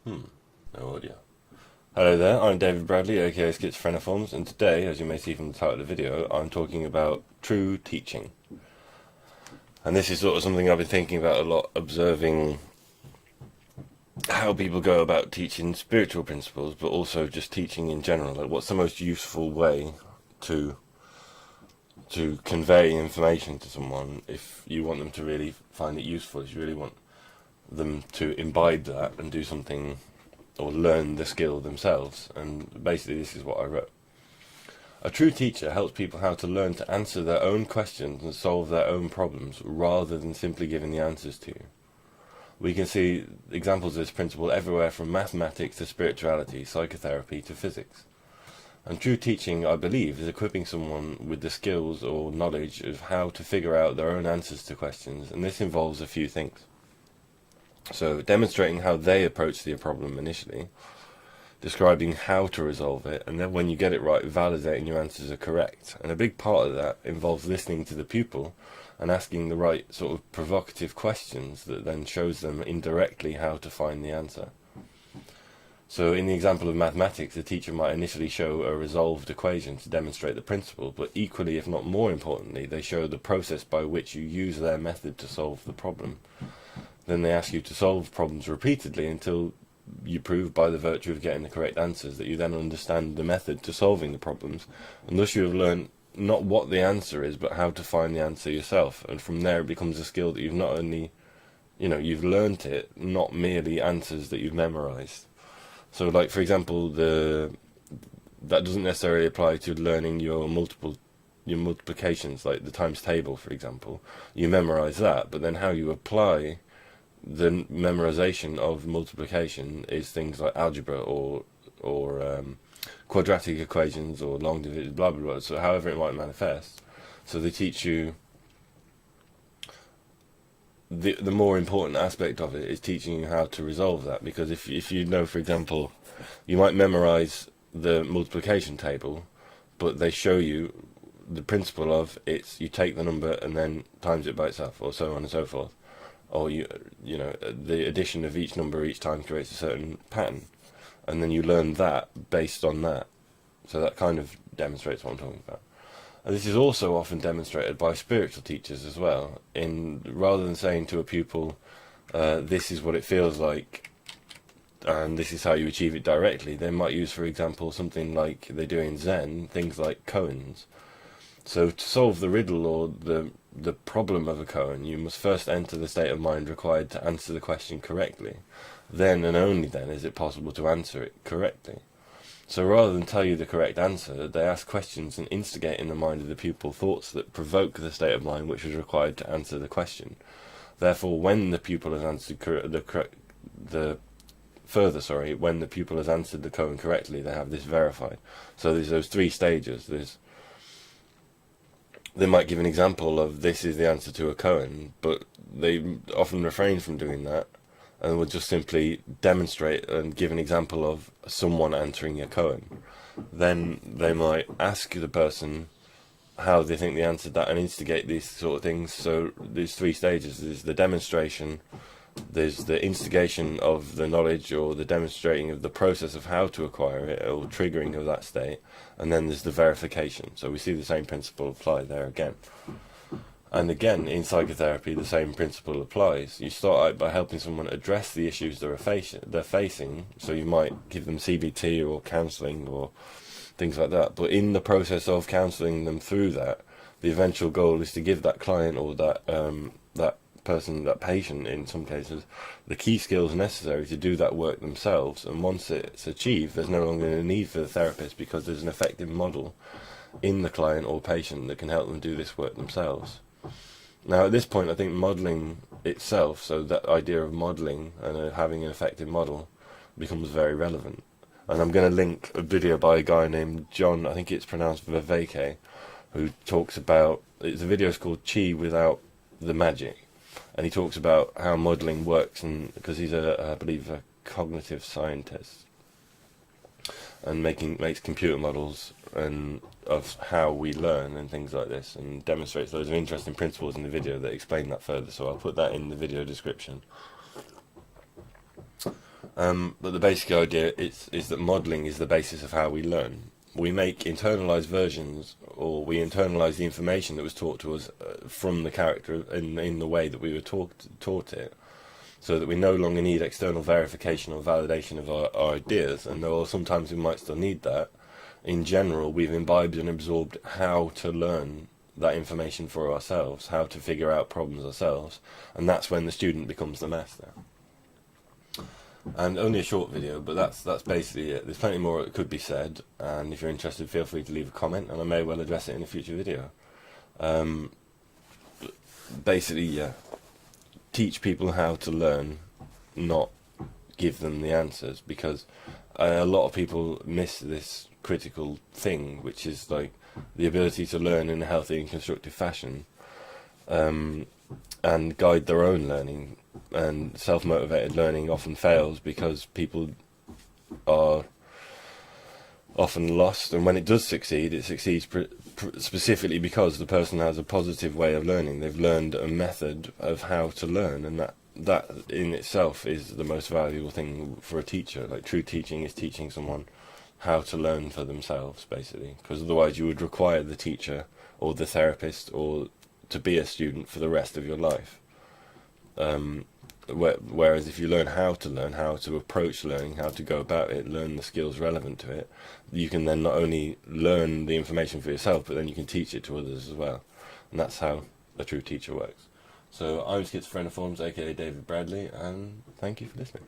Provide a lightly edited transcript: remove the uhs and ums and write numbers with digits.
No audio. Hello there, I'm David Bradley, aka Schizophreniforms, and today, as you may see from the title of the video, I'm talking about true teaching. And this is sort of something I've been thinking about a lot, observing how people go about teaching spiritual principles, but also just teaching in general. Like, what's the most useful way to convey information to someone if you want them to really find it useful, if you really want them to imbibe that and do something or learn the skill themselves. And basically this is what I wrote. A true teacher helps people how to learn to answer their own questions and solve their own problems rather than simply giving the answers to you. We can see examples of this principle everywhere, from mathematics to spirituality, psychotherapy to physics. And true teaching, I believe, is equipping someone with the skills or knowledge of how to figure out their own answers to questions, and this involves a few things. So, demonstrating how they approach the problem initially, describing how to resolve it, and then when you get it right, validating your answers are correct. And a big part of that involves listening to the pupil and asking the right sort of provocative questions that then shows them indirectly how to find the answer. So in the example of mathematics, the teacher might initially show a resolved equation to demonstrate the principle, but equally, if not more importantly, they show the process by which you use their method to solve the problem. Then they ask you to solve problems repeatedly until you prove by the virtue of getting the correct answers that you then understand the method to solving the problems, and thus you have learned not what the answer is, but how to find the answer yourself. And from there it becomes a skill that you've not only, you've learnt it, not merely answers that you've memorized. So, like, for example, that doesn't necessarily apply to learning your multiplications, like the times table, for example. You memorize that, but then how you apply the memorization of multiplication is things like algebra or quadratic equations or long division, blah blah blah. So, however it might manifest. So they teach you. The more important aspect of it is teaching you how to resolve that, because if you know, for example, you might memorize the multiplication table, but they show you the principle of you take the number and then times it by itself, or so on and so forth, or the addition of each number each time creates a certain pattern, and then you learn that based on that. So that kind of demonstrates what I'm talking about. And this is also often demonstrated by spiritual teachers as well. Rather than saying to a pupil, this is what it feels like, and this is how you achieve it directly, they might use, for example, something like they do in Zen, things like koans. So to solve the riddle or the problem of a koan, you must first enter the state of mind required to answer the question correctly. Then and only then is it possible to answer it correctly. So rather than tell you the correct answer, they ask questions and instigate in the mind of the pupil thoughts that provoke the state of mind which is required to answer the question. Therefore, when the pupil has answered when the pupil has answered the koan correctly, they have this verified. So there's those three stages. They might give an example of this is the answer to a koan, but they often refrain from doing that, and would just simply demonstrate and give an example of someone answering a koan. Then they might ask the person how they think they answered that and instigate these sort of things. So there's three stages. There's the demonstration, there's the instigation of the knowledge or the demonstrating of the process of how to acquire it or triggering of that state, and then there's the verification. So we see the same principle apply there again. And again, in psychotherapy, the same principle applies. You start out by helping someone address the issues they're facing. So you might give them CBT or counselling or things like that. But in the process of counselling them through that, the eventual goal is to give that client or that person, that patient in some cases, the key skills necessary to do that work themselves. And once it's achieved, there's no longer a need for the therapist, because there's an effective model in the client or patient that can help them do this work themselves. Now, at this point, I think modelling itself, so that idea of modelling and having an effective model, becomes very relevant. And I'm going to link a video by a guy named John, I think it's pronounced Viveke, who talks about, the video is called Chi Without the Magic, and he talks about how modelling works, and because he's I believe a cognitive scientist, and makes computer models and of how we learn and things like this, and demonstrates loads of interesting principles in the video that explain that further. So I'll put that in the video description. But the basic idea is that modelling is the basis of how we learn. We make internalised versions, or we internalise the information that was taught to us from the character in the way that we were taught it, so that we no longer need external verification or validation of our ideas, and though sometimes we might still need that, in general we've imbibed and absorbed how to learn that information for ourselves, how to figure out problems ourselves, and that's when the student becomes the master. And only a short video, but that's basically it. There's plenty more that could be said, and if you're interested, feel free to leave a comment, and I may well address it in a future video. Basically, yeah, teach people how to learn, not give them the answers, because a lot of people miss this critical thing, which is like the ability to learn in a healthy and constructive fashion, and guide their own learning. And self-motivated learning often fails because people are often lost, and when it does succeed, it succeeds specifically because the person has a positive way of learning. They've learned a method of how to learn, and that in itself is the most valuable thing for a teacher. Like, true teaching is teaching someone how to learn for themselves, basically, because otherwise you would require the teacher or the therapist or to be a student for the rest of your life. Whereas if you learn how to approach learning, how to go about it, learn the skills relevant to it, you can then not only learn the information for yourself, but then you can teach it to others as well. And that's how a true teacher works. So I'm Schizophreniforms, aka David Bradley, and thank you for listening.